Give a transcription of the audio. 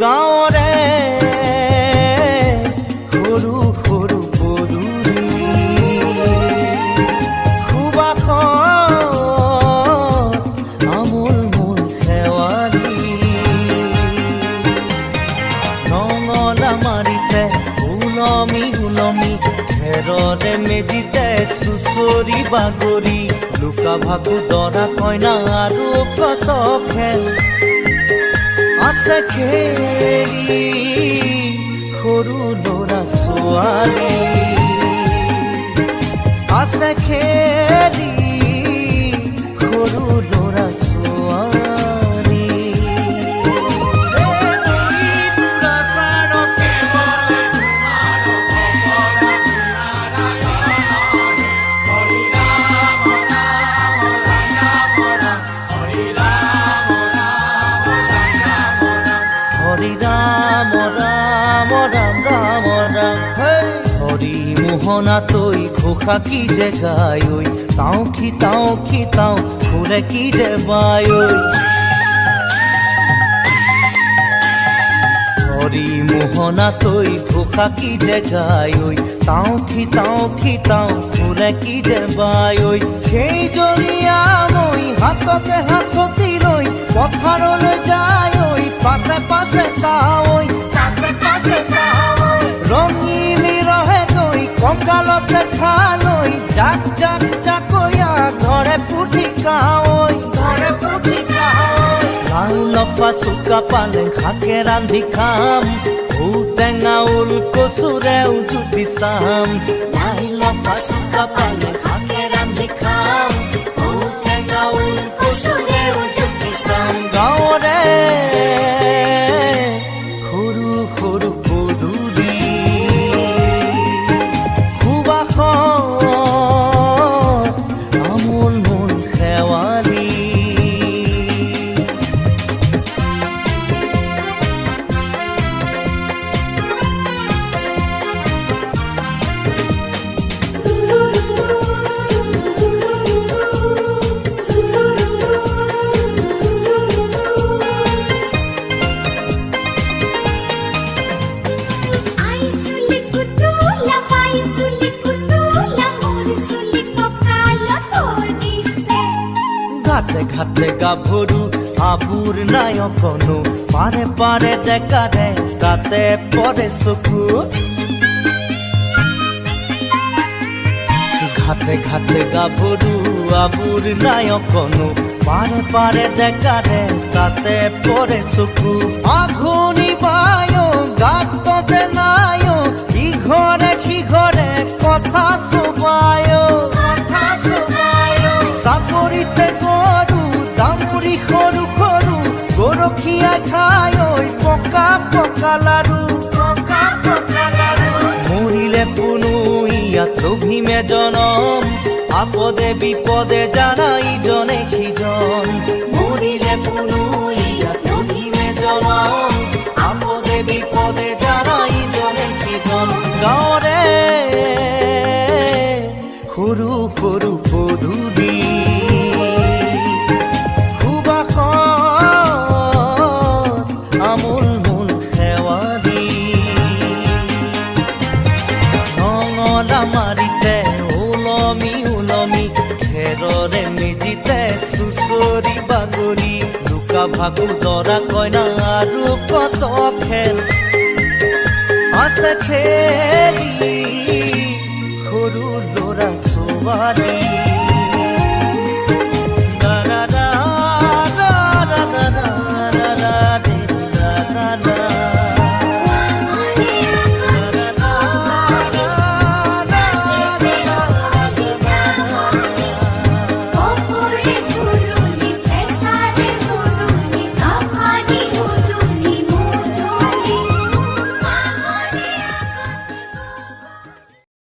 গাঁৱৰে সৰু সৰু পদূলি সুবাসত আমোল মোল শেৱালি নঙলা মাৰিতে ওলমি ওলমি ঘেৰৰে মেজিতে চুচৰি বাগৰি লুকা ভাগু দৰা কইনা আৰু কত খেল আছে খেলি সৰু ল'ৰা ছোৱালী আছে খেলি সৰু ল'ৰা ছোৱালী হৰি ৰাম ৰাম ৰাম ৰাম ৰাম হৰি মোহনা তৈ ঘোষা কি যে গায় তাও কি তাও ফুলে কি যে বায় হৰি মোহনা তৈ ঘোষা কি যে গায় তাও কি তাও ফুলে কি যে বায় সেই জৰিয়া মই হাততে হাঁচতি লৈ পথাৰলৈ যায় পাছে পাছে তাৱৈ ৰঙিলি ৰহে তৈ কঁকালতে খালৈ জাক জাক জাকৈয়া ঘৰে পুঠি কাৱৈ লাই লফা চুকা পালেং শাকে ৰান্ধি খাম ঔটেঙা ওল কচুৰেও জুতি চাম লাই লফা চুকা পালেং শাকে ৰান্ধি খাম ঔটেঙা ওল কচুৰেও জুতি চাম গাঁৱৰে ঘাটে গাভৰু আবুৰ নাই অকণো পাৰে পাৰে ডেকাৰে তাতে পৰে চকু ঘাটে ঘাটে গাভৰু আবুৰ নাই অকণো পাৰে পাৰে ডেকাৰে তাতে পৰে চকু আঘোণি বায় গাততে নাই ইঘৰে সিঘৰে কথা চুবায় চাপৰিতে সৰু সৰু গৰখীয়া খাই পকা পকা লাৰু মৰিলে কোনো ইয়াত লভিমে জনম আপদে বিপদে জানা ইজনে সিজন মৰিলে কোনো ইয়াত লভিমে জনম আপদে বিপদে জানা ইজনে সিজন গাঁৱৰে সৰু সৰু পদূলি আমোল মোল শেৱালি নঙলা মাৰিতে ওলমি ওলমি ঘেৰৰে মেজিতে চুচৰি বাগৰি লুকা ভাগু দৰা কইনা আৰু কত খেল আছে খেলি সৰু ল'ৰা ছোৱালী